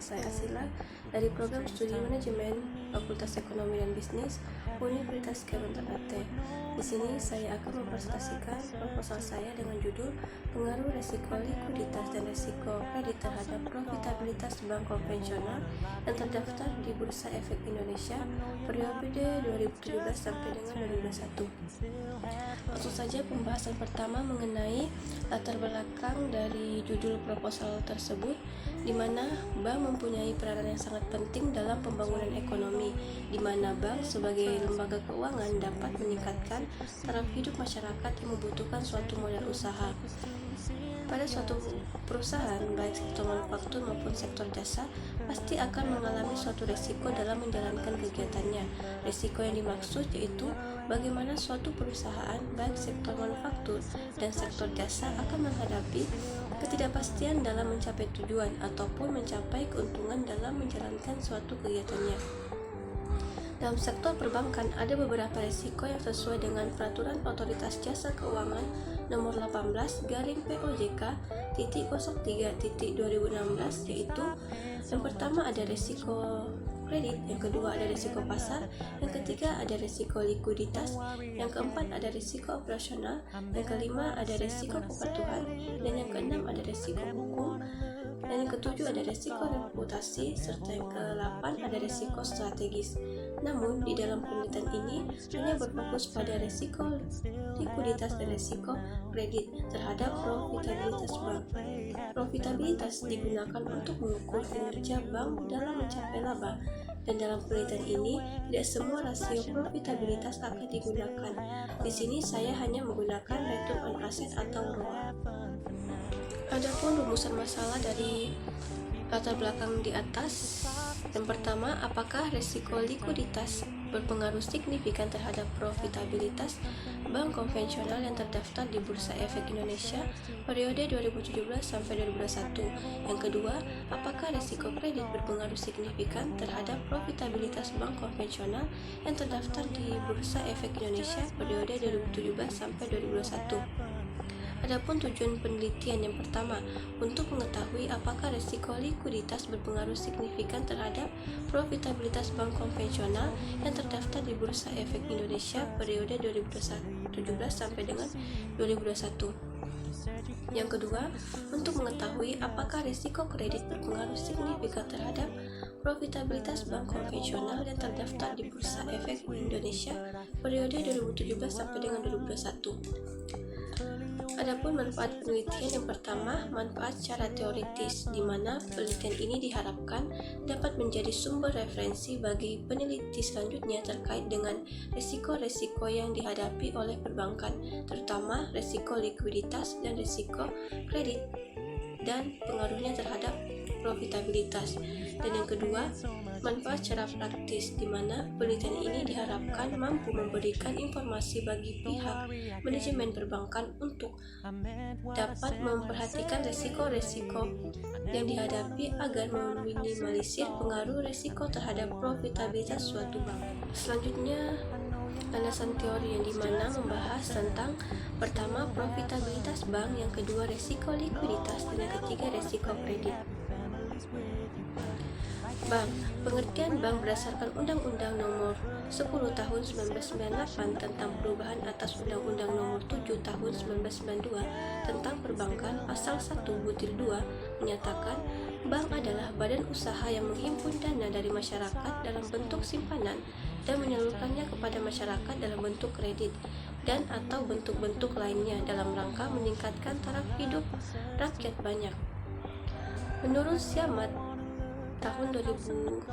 saya Asila dari program studi manajemen Fakultas Ekonomi dan Bisnis Universitas Kebun Ternate. Di sini saya akan mempresentasikan proposal saya dengan judul pengaruh resiko likuiditas dan resiko kredit terhadap profitabilitas bank konvensional yang terdaftar di Bursa Efek Indonesia periode 2017 sampai dengan 2021. Langsung saja pembahasan pertama mengenai latar belakang dari judul proposal tersebut, di mana bank mempunyai peranan yang sangat penting dalam pembangunan ekonomi, di mana bank sebagai lembaga keuangan dapat meningkatkan taraf hidup masyarakat yang membutuhkan suatu modal usaha. Pada suatu perusahaan, baik sektor manufaktur maupun sektor jasa, pasti akan mengalami suatu resiko dalam menjalankan kegiatannya. Resiko yang dimaksud yaitu bagaimana suatu perusahaan, baik sektor manufaktur dan sektor jasa, akan menghadapi ketidakpastian dalam mencapai tujuan ataupun mencapai keuntungan dalam menjalankan suatu kegiatannya. Dalam sektor perbankan ada beberapa resiko yang sesuai dengan Peraturan Otoritas Jasa Keuangan Nomor 18/POJK.03.2016, yaitu yang pertama ada resiko kredit, yang kedua ada risiko pasar, yang ketiga ada risiko likuiditas, yang keempat ada risiko operasional, yang kelima ada risiko kepatuhan, dan yang keenam ada risiko hukum, dan yang ketujuh ada risiko reputasi, serta yang ke-8 ada risiko strategis. Namun, di dalam penelitian ini hanya berfokus pada risiko likuiditas dan risiko kredit terhadap profitabilitas bank. Profitabilitas digunakan untuk mengukur kinerja bank dalam mencapai laba, dan dalam penelitian ini tidak semua rasio profitabilitas akan digunakan. Di sini saya hanya menggunakan return on asset atau ROA. Adapun rumusan masalah dari latar belakang di atas, yang pertama, apakah risiko likuiditas berpengaruh signifikan terhadap profitabilitas bank konvensional yang terdaftar di Bursa Efek Indonesia periode 2017 sampai 2021? Yang kedua, apakah risiko kredit berpengaruh signifikan terhadap profitabilitas bank konvensional yang terdaftar di Bursa Efek Indonesia periode 2017 sampai 2021? Adapun tujuan penelitian yang pertama, untuk mengetahui apakah risiko likuiditas berpengaruh signifikan terhadap profitabilitas bank konvensional yang terdaftar di Bursa Efek Indonesia periode 2017 sampai dengan 2021. Yang kedua, untuk mengetahui apakah risiko kredit berpengaruh signifikan terhadap profitabilitas bank konvensional yang terdaftar di Bursa Efek Indonesia periode 2017 sampai dengan 2021. Adapun manfaat penelitian yang pertama, manfaat secara teoritis, di mana penelitian ini diharapkan dapat menjadi sumber referensi bagi peneliti selanjutnya terkait dengan risiko-risiko yang dihadapi oleh perbankan, terutama risiko likuiditas dan risiko kredit dan pengaruhnya terhadap profitabilitas. Dan yang kedua, manfaat secara praktis, di mana penelitian ini diharapkan mampu memberikan informasi bagi pihak manajemen perbankan untuk dapat memperhatikan risiko-risiko yang dihadapi agar meminimalisir pengaruh risiko terhadap profitabilitas suatu bank. Selanjutnya, landasan teori yang dimana membahas tentang pertama profitabilitas bank, yang kedua risiko likuiditas, dan yang ketiga risiko kredit. Bank. Pengertian bank berdasarkan Undang-Undang Nomor 10 Tahun 1998 tentang perubahan atas Undang-Undang Nomor 7 Tahun 1992 tentang perbankan, pasal 1 butir 2 menyatakan bank adalah badan usaha yang menghimpun dana dari masyarakat dalam bentuk simpanan dan menyalurkannya kepada masyarakat dalam bentuk kredit dan atau bentuk-bentuk lainnya dalam rangka meningkatkan taraf hidup rakyat banyak. Menurut Siamat tahun 2005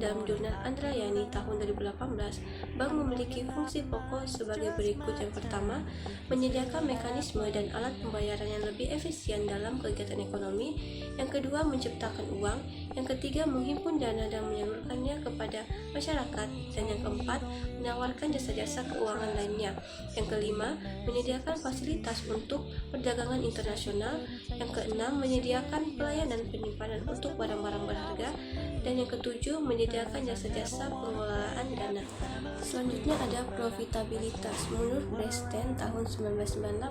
dalam jurnal Andrayani tahun 2018, bank memiliki fungsi pokok sebagai berikut. Yang pertama, menyediakan mekanisme dan alat pembayaran yang lebih efisien dalam kegiatan ekonomi. Yang kedua, menciptakan uang. Yang ketiga, menghimpun dana dan menyalurkannya kepada masyarakat. Dan yang keempat, menawarkan jasa-jasa keuangan lainnya. Yang kelima, menyediakan fasilitas untuk perdagangan internasional. Yang keenam, menyediakan pelayanan penyimpanan untuk barang-barang berharga. Dan yang ketujuh, menyediakan jasa-jasa pengelolaan dana. Selanjutnya ada profitabilitas. Menurut Breston tahun 1998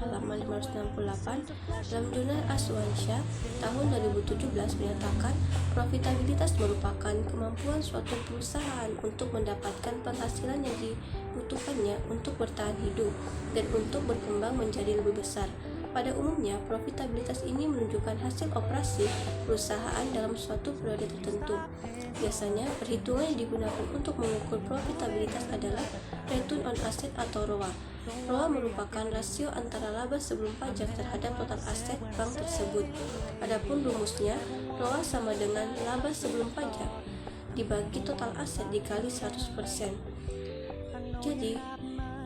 halaman 568 dalam jurnal Aswansyah tahun 2017 menyatakan profitabilitas merupakan kemampuan suatu perusahaan untuk mendapatkan penghasilan yang dibutuhkannya untuk bertahan hidup dan untuk berkembang menjadi lebih besar. Pada umumnya, profitabilitas ini menunjukkan hasil operasi perusahaan dalam suatu periode tertentu. Biasanya, perhitungan yang digunakan untuk mengukur profitabilitas adalah return on asset atau ROA. ROA merupakan rasio antara laba sebelum pajak terhadap total aset bank tersebut. Adapun rumusnya, ROA sama dengan laba sebelum pajak dibagi total aset dikali 100%. Jadi,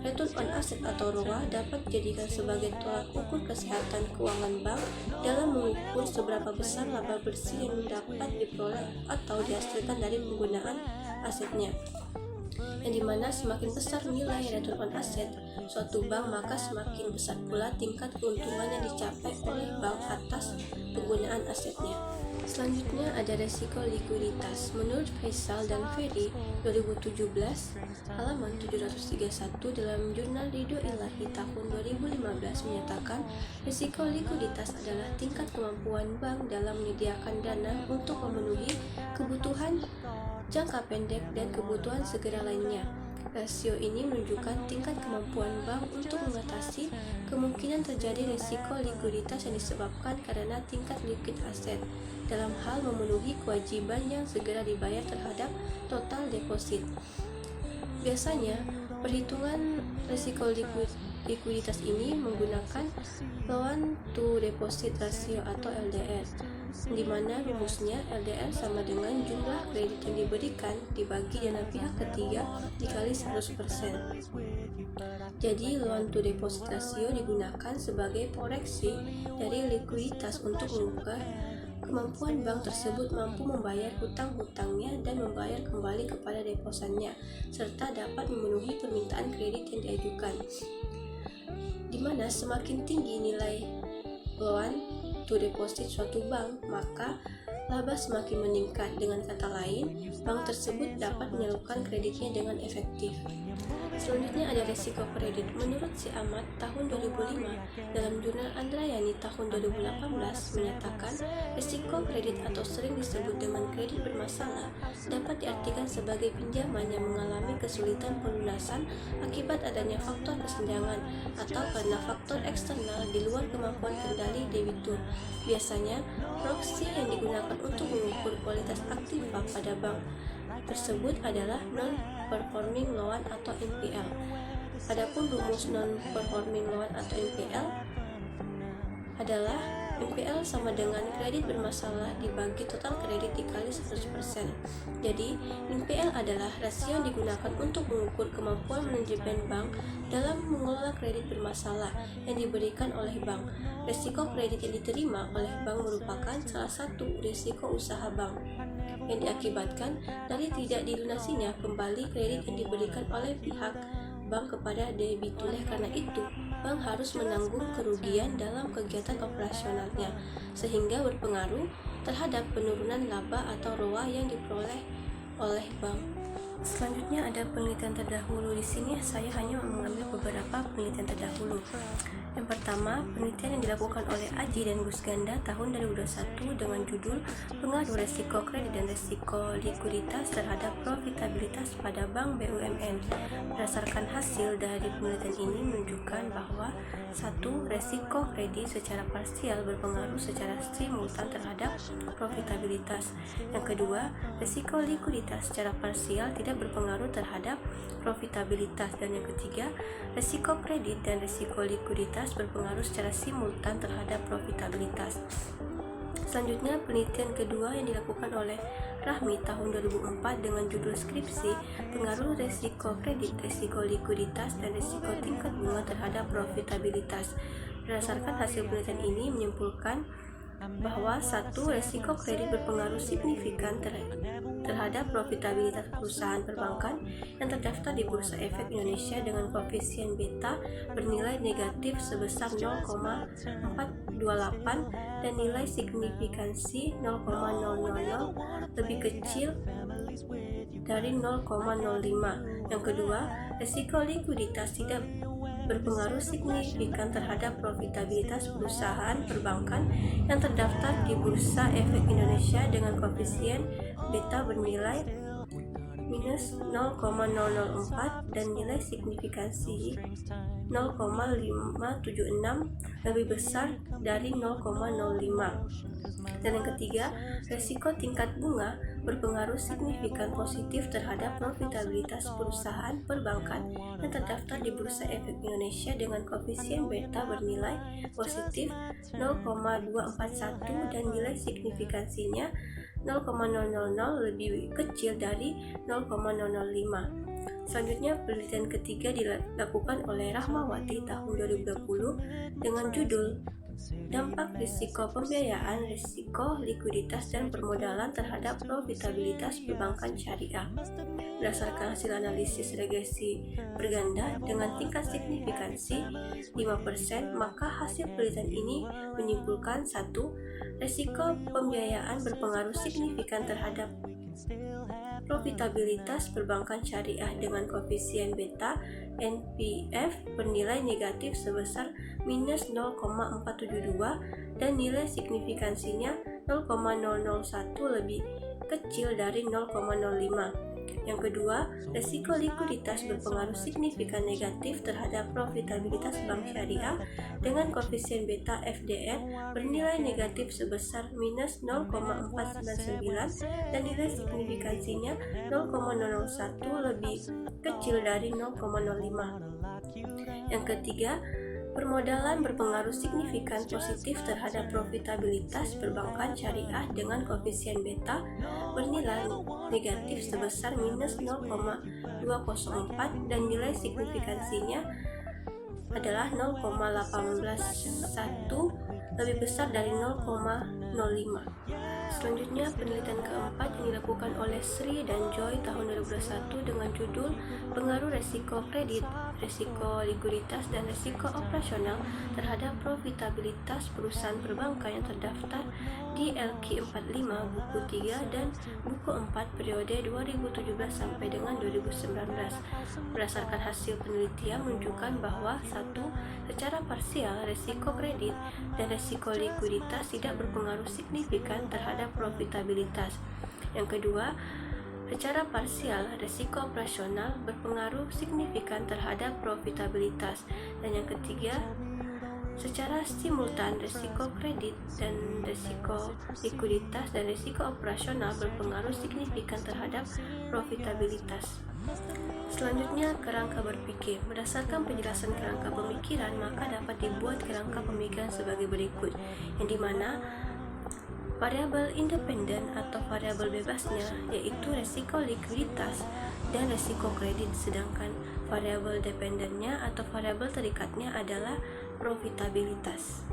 return on asset atau ROA dapat dijadikan sebagai tolak ukur kesehatan keuangan bank dalam mengukur seberapa besar laba bersih yang dapat diperoleh atau dihasilkan dari penggunaan asetnya. Yang dimana semakin besar nilai return on asset suatu bank, maka semakin besar pula tingkat keuntungan yang dicapai oleh bank atas penggunaan asetnya. Selanjutnya ada resiko likuiditas. Menurut Faisal dan Ferry 2017 halaman 731 dalam jurnal Ridho Ilahi tahun 2015 menyatakan resiko likuiditas adalah tingkat kemampuan bank dalam menyediakan dana untuk memenuhi kebutuhan jangka pendek dan kebutuhan segera lainnya. Rasio ini menunjukkan tingkat kemampuan bank untuk mengatasi kemungkinan terjadi risiko likuiditas yang disebabkan karena tingkat likuid aset dalam hal memenuhi kewajiban yang segera dibayar terhadap total deposit. Biasanya, perhitungan risiko likuiditas ini menggunakan loan to deposit ratio atau LDR, di mana rumusnya LDR sama dengan jumlah kredit yang diberikan dibagi dana pihak ketiga dikali 100%. Jadi loan to deposit ratio digunakan sebagai proyeksi dari likuiditas untuk mengukur kemampuan bank tersebut mampu membayar hutang-hutangnya dan membayar kembali kepada deposannya, serta dapat memenuhi permintaan kredit yang diajukan. Di mana semakin tinggi nilai loan to deposit suatu bank, maka laba semakin meningkat. Dengan kata lain, bank tersebut dapat menyalurkan kreditnya dengan efektif. Selanjutnya ada resiko kredit. Menurut si Ahmad tahun 2005 dalam jurnal Andrayani tahun 2018 menyatakan resiko kredit atau sering disebut dengan kredit bermasalah dapat diartikan sebagai pinjaman yang mengalami kesulitan pelunasan akibat adanya faktor kesenjangan atau karena faktor eksternal di luar kemampuan kendali debitur. Biasanya, proksi yang digunakan untuk mengukur kualitas aktiva pada bank tersebut adalah non-performing loan atau NPL. Adapun rumus non-performing loan atau NPL adalah NPL sama dengan kredit bermasalah dibagi total kredit dikali 100%. Jadi, NPL adalah rasio yang digunakan untuk mengukur kemampuan manajemen bank dalam mengelola kredit bermasalah yang diberikan oleh bank. Risiko kredit yang diterima oleh bank merupakan salah satu risiko usaha bank yang diakibatkan dari tidak dilunasinya kembali kredit yang diberikan oleh pihak bank kepada debitur. Karena itu, bank harus menanggung kerugian dalam kegiatan operasionalnya, sehingga berpengaruh terhadap penurunan laba atau ROA yang diperoleh oleh bank. Selanjutnya ada penelitian terdahulu. Di sini saya hanya mengambil beberapa penelitian terdahulu. Yang pertama, penelitian yang dilakukan oleh Aji dan Gus Ganda tahun 2021 dengan judul Pengaruh Resiko Kredit dan Resiko Likuiditas terhadap Profitabilitas pada Bank BUMN. Berdasarkan hasil dari penelitian ini menunjukkan bahwa 1. Resiko kredit secara parsial berpengaruh secara simultan terhadap profitabilitas. Yang kedua, resiko likuiditas secara parsial tidak berpengaruh terhadap profitabilitas. Dan yang ketiga, resiko kredit dan resiko likuiditas berpengaruh secara simultan terhadap profitabilitas. Selanjutnya, penelitian kedua yang dilakukan oleh Rahmi tahun 2004 dengan judul skripsi Pengaruh Resiko Kredit, Resiko Likuiditas, dan Resiko Tingkat Bunga terhadap Profitabilitas. Berdasarkan hasil penelitian ini menyimpulkan bahwa 1. Resiko kredit berpengaruh signifikan terhadap profitabilitas perusahaan perbankan yang terdaftar di Bursa Efek Indonesia dengan koefisien beta bernilai negatif sebesar 0,14 dan nilai signifikansi 0,000 lebih kecil dari 0,05. Yang kedua, resiko likuiditas tidak berpengaruh signifikan terhadap profitabilitas perusahaan perbankan yang terdaftar di Bursa Efek Indonesia dengan koefisien beta bernilai minus 0,004 dan nilai signifikansi 0,576 lebih besar dari 0,05. Dan yang ketiga, resiko tingkat bunga berpengaruh signifikan positif terhadap profitabilitas perusahaan perbankan yang terdaftar di Bursa Efek Indonesia dengan koefisien beta bernilai positif 0,241 dan nilai signifikansinya 0,000 lebih kecil dari 0,005. Selanjutnya, penelitian ketiga dilakukan oleh Rahmawati tahun 2020 dengan judul Dampak Risiko Pembiayaan, Risiko Likuiditas dan Permodalan terhadap Profitabilitas Perbankan Syariah. Berdasarkan hasil analisis regresi berganda dengan tingkat signifikansi 5%, maka hasil penelitian ini menyimpulkan 1. Risiko pembiayaan berpengaruh signifikan terhadap profitabilitas perbankan syariah dengan koefisien beta NPF bernilai negatif sebesar minus 0,472 dan nilai signifikansinya 0,001 lebih kecil dari 0,05. Yang kedua, resiko likuiditas berpengaruh signifikan negatif terhadap profitabilitas bank syariah dengan koefisien beta FDR bernilai negatif sebesar minus 0,499 dan nilai signifikansinya 0,001 lebih kecil dari 0,05. Yang ketiga, permodalan berpengaruh signifikan positif terhadap profitabilitas perbankan syariah dengan koefisien beta bernilai negatif sebesar minus 0,204 dan nilai signifikansinya adalah 0,181 lebih besar dari 0,05. Selanjutnya, penelitian keempat yang dilakukan oleh Sri dan Joy tahun 2021 dengan judul Pengaruh Resiko Kredit, Resiko Likuiditas, dan Resiko Operasional terhadap Profitabilitas Perusahaan Perbankan yang terdaftar di LQ45 buku 3 dan buku 4 periode 2017 sampai dengan 2019. Berdasarkan hasil penelitian menunjukkan bahwa 1. Secara parsial, resiko kredit dan resiko likuiditas tidak berpengaruh signifikan terhadap profitabilitas. Yang kedua, secara parsial, resiko operasional berpengaruh signifikan terhadap profitabilitas. Dan yang ketiga, secara simultan, resiko kredit dan resiko likuiditas dan resiko operasional berpengaruh signifikan terhadap profitabilitas. Selanjutnya, kerangka berpikir. Berdasarkan penjelasan kerangka pemikiran, maka dapat dibuat kerangka pemikiran sebagai berikut, yang dimana variabel independen atau variabel bebasnya yaitu resiko likuiditas dan resiko kredit, sedangkan variabel dependennya atau variabel terikatnya adalah profitabilitas.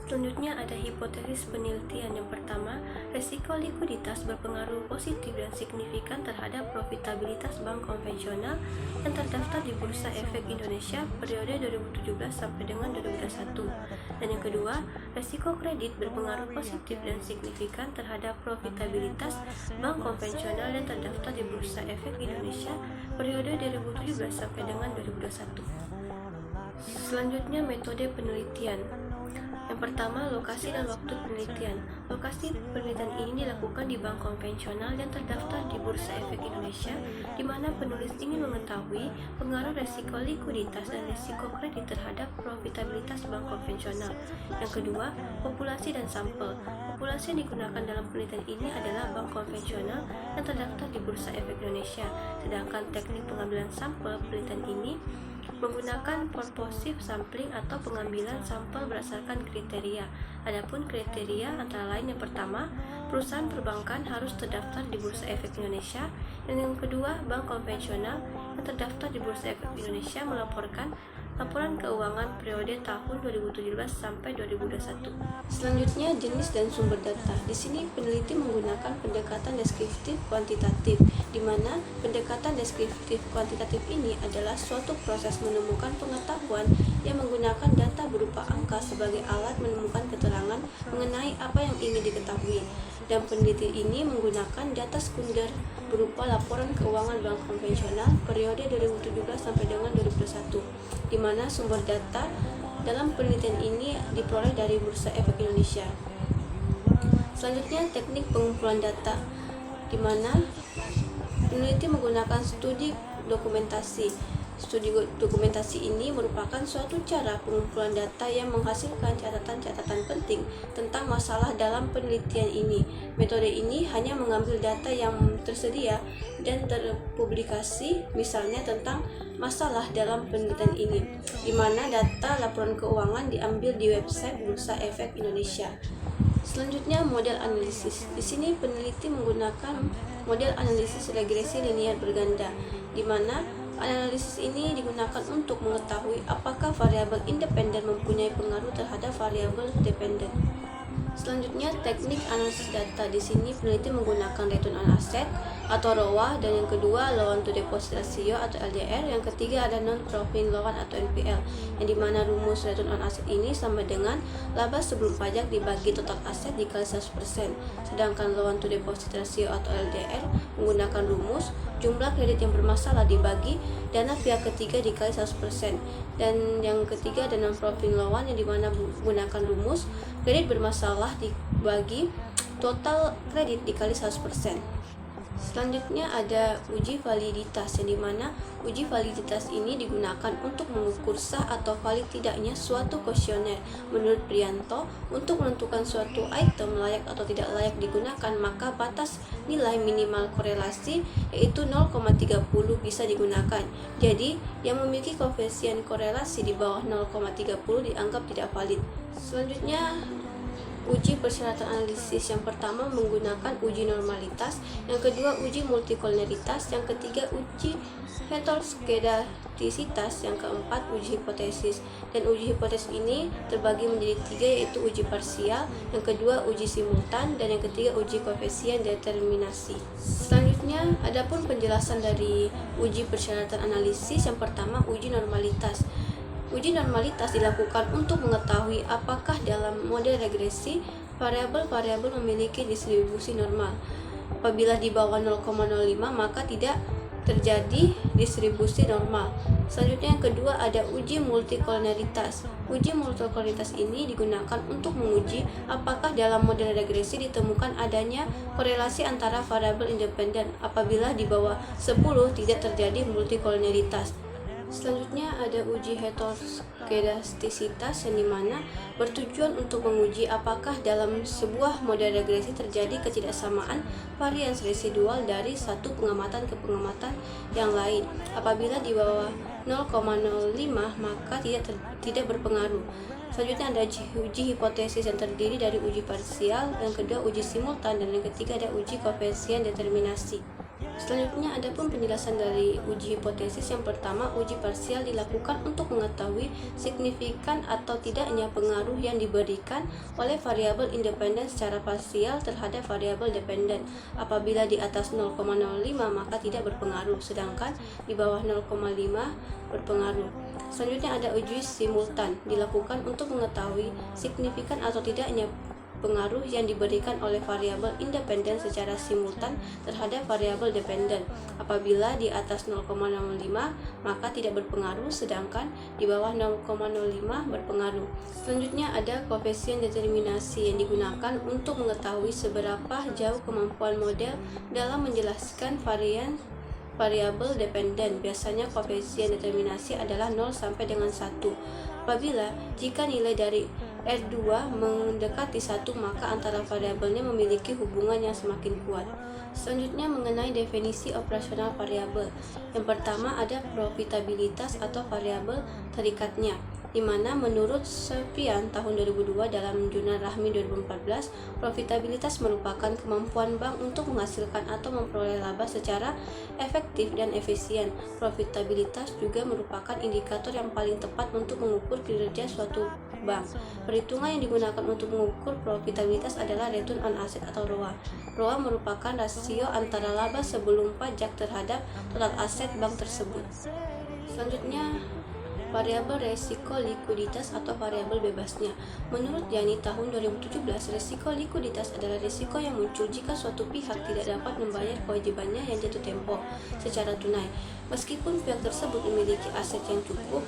Selanjutnya ada hipotesis penelitian. Yang pertama, resiko likuiditas berpengaruh positif dan signifikan terhadap profitabilitas bank konvensional yang terdaftar di Bursa Efek Indonesia periode 2017 sampai dengan 2021. Dan yang kedua, resiko kredit berpengaruh positif dan signifikan terhadap profitabilitas bank konvensional yang terdaftar di Bursa Efek Indonesia periode 2017 sampai dengan 2021. Selanjutnya, metode penelitian. Yang pertama, lokasi dan waktu penelitian. Lokasi penelitian ini dilakukan di bank konvensional yang terdaftar di Bursa Efek Indonesia, di mana penulis ingin mengetahui pengaruh resiko likuiditas dan resiko kredit terhadap profitabilitas bank konvensional. Yang kedua, populasi dan sampel. Populasi yang digunakan dalam penelitian ini adalah bank konvensional yang terdaftar di Bursa Efek Indonesia, sedangkan teknik pengambilan sampel penelitian ini menggunakan purposive sampling atau pengambilan sampel berdasarkan kriteria. Adapun kriteria antara lain, yang pertama, perusahaan perbankan harus terdaftar di Bursa Efek Indonesia, dan yang kedua, bank konvensional yang terdaftar di Bursa Efek Indonesia melaporkan laporan keuangan periode tahun 2017 sampai 2021. Selanjutnya, jenis dan sumber data. Di sini peneliti menggunakan pendekatan deskriptif kuantitatif, di mana pendekatan deskriptif kuantitatif ini adalah suatu proses menemukan pengetahuan yang menggunakan data berupa angka sebagai alat menemukan keterangan mengenai apa yang ingin diketahui. Dan peneliti ini menggunakan data sekunder berupa laporan keuangan bank konvensional periode 2017 sampai dengan 2021, di mana sumber data dalam penelitian ini diperoleh dari Bursa Efek Indonesia. Selanjutnya, teknik pengumpulan data, di mana peneliti menggunakan studi dokumentasi. Studi dokumentasi ini merupakan suatu cara pengumpulan data yang menghasilkan catatan-catatan penting tentang masalah dalam penelitian ini. Metode ini hanya mengambil data yang tersedia dan terpublikasi, misalnya tentang masalah dalam penelitian ini, di mana data laporan keuangan diambil di website Bursa Efek Indonesia. Selanjutnya, model analisis. Di sini peneliti menggunakan model analisis regresi linear berganda, di mana analisis ini digunakan untuk mengetahui apakah variabel independen mempunyai pengaruh terhadap variabel dependen. Selanjutnya, teknik analisis data. Di sini peneliti menggunakan return on asset atau ROA, dan yang kedua loan to deposit ratio atau LDR, yang ketiga ada non performing loan atau NPL, yang dimana rumus return on asset ini sama dengan laba sebelum pajak dibagi total aset dikali 100%, sedangkan loan to deposit ratio atau LDR menggunakan rumus jumlah kredit yang bermasalah dibagi dana pihak ketiga dikali 100%, dan yang ketiga ada non performing loan, yang dimana menggunakan rumus kredit bermasalah dibagi total kredit dikali 100%. Selanjutnya ada uji validitas, yang dimana uji validitas ini digunakan untuk mengukur sah atau valid tidaknya suatu kuesioner. Menurut Prianto, untuk menentukan suatu item layak atau tidak layak digunakan, maka batas nilai minimal korelasi yaitu 0,30 bisa digunakan. Jadi, yang memiliki koefisien korelasi di bawah 0,30 dianggap tidak valid. Selanjutnya, uji persyaratan analisis. Yang pertama menggunakan uji normalitas, yang kedua uji multikolonialitas, yang ketiga uji heteroskedastisitas, yang keempat uji hipotesis. Dan uji hipotesis ini terbagi menjadi tiga, yaitu uji parsial, yang kedua uji simultan, dan yang ketiga uji koefisien determinasi. Selanjutnya adapun penjelasan dari uji persyaratan analisis. Yang pertama uji normalitas. Uji normalitas dilakukan untuk mengetahui apakah dalam model regresi variabel-variabel memiliki distribusi normal. Apabila di bawah 0,05 maka tidak terjadi distribusi normal. Selanjutnya yang kedua ada uji multikolonialitas. Uji multikolonialitas ini digunakan untuk menguji apakah dalam model regresi ditemukan adanya korelasi antara variabel independen. Apabila di bawah 10 tidak terjadi multikolonialitas. Selanjutnya ada uji heteroskedastisitas, yang dimana bertujuan untuk menguji apakah dalam sebuah model regresi terjadi ketidaksamaan varians residual dari satu pengamatan ke pengamatan yang lain. Apabila di bawah 0,05 maka tidak berpengaruh. Selanjutnya ada uji hipotesis, yang terdiri dari uji parsial, yang kedua uji simultan, dan yang ketiga ada uji koefisien determinasi. Selanjutnya adapun penjelasan dari uji hipotesis. Yang pertama, uji parsial dilakukan untuk mengetahui signifikan atau tidaknya pengaruh yang diberikan oleh variabel independen secara parsial terhadap variabel dependen. Apabila di atas 0,05 maka tidak berpengaruh, sedangkan di bawah 0,5 berpengaruh. Selanjutnya ada uji simultan, dilakukan untuk mengetahui signifikan atau tidaknya pengaruh yang diberikan oleh variabel independen secara simultan terhadap variabel dependen. Apabila di atas 0,05 maka tidak berpengaruh, sedangkan di bawah 0,05 berpengaruh. Selanjutnya ada koefisien determinasi, yang digunakan untuk mengetahui seberapa jauh kemampuan model dalam menjelaskan variabel dependen. Biasanya koefisien determinasi adalah 0 sampai dengan 1. Apabila jika nilai dari R2 mendekati 1 maka antara variabelnya memiliki hubungan yang semakin kuat. Selanjutnya mengenai definisi operasional variabel. Yang pertama ada profitabilitas atau variabel terikatnya. di mana menurut Sepian tahun 2002 dalam jurnal Rahmi 2014, profitabilitas merupakan kemampuan bank untuk menghasilkan atau memperoleh laba secara efektif dan efisien. Profitabilitas juga merupakan indikator yang paling tepat untuk mengukur kinerja suatu bank. Perhitungan yang digunakan untuk mengukur profitabilitas adalah return on asset atau ROA. ROA merupakan rasio antara laba sebelum pajak terhadap total aset bank tersebut. Selanjutnya, variabel resiko likuiditas atau variabel bebasnya. Menurut Yani tahun 2017, resiko likuiditas adalah resiko yang muncul jika suatu pihak tidak dapat membayar kewajibannya yang jatuh tempo secara tunai. Meskipun pihak tersebut memiliki aset yang cukup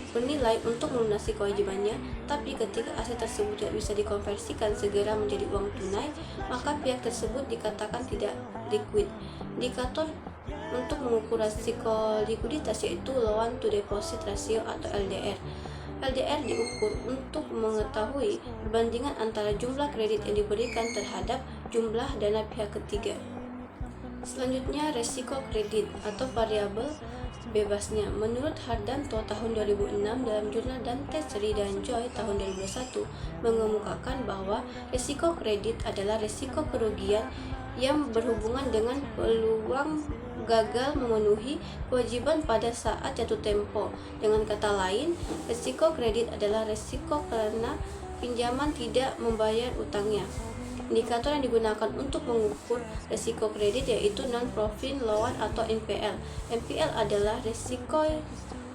bernilai untuk melunasi kewajibannya, tapi ketika aset tersebut tidak bisa dikonversikan segera menjadi uang tunai, maka pihak tersebut dikatakan tidak liquid. Indikator untuk mengukur risiko likuiditas yaitu loan to deposit ratio atau LDR. LDR diukur untuk mengetahui perbandingan antara jumlah kredit yang diberikan terhadap jumlah dana pihak ketiga. Selanjutnya, resiko kredit atau variabel bebasnya. Menurut Hardanto tahun 2006 dalam jurnal Dante, Sri dan Joy tahun 2021 mengemukakan bahwa resiko kredit adalah resiko kerugian yang berhubungan dengan peluang gagal memenuhi kewajiban pada saat jatuh tempo. Dengan kata lain, resiko kredit adalah resiko karena pinjaman tidak membayar utangnya. Indikator yang digunakan untuk mengukur resiko kredit yaitu non-profit loan atau NPL. NPL adalah resiko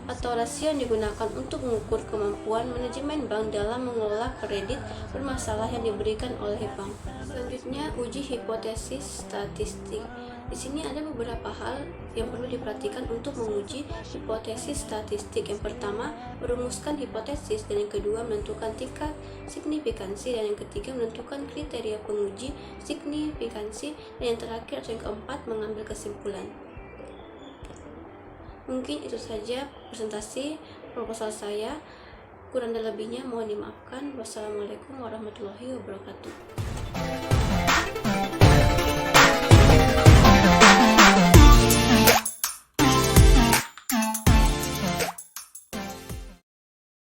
atau rasio yang digunakan untuk mengukur kemampuan manajemen bank dalam mengelola kredit bermasalah yang diberikan oleh bank. Selanjutnya, uji hipotesis statistik. Di sini ada beberapa hal yang perlu diperhatikan untuk menguji hipotesis statistik. Yang pertama, merumuskan hipotesis, dan yang kedua, menentukan tingkat signifikansi, dan yang ketiga, menentukan kriteria penguji signifikansi, dan yang terakhir atau yang keempat, mengambil kesimpulan. Mungkin itu saja presentasi proposal saya. Kurang dan lebihnya mohon dimaafkan. Wassalamualaikum warahmatullahi wabarakatuh.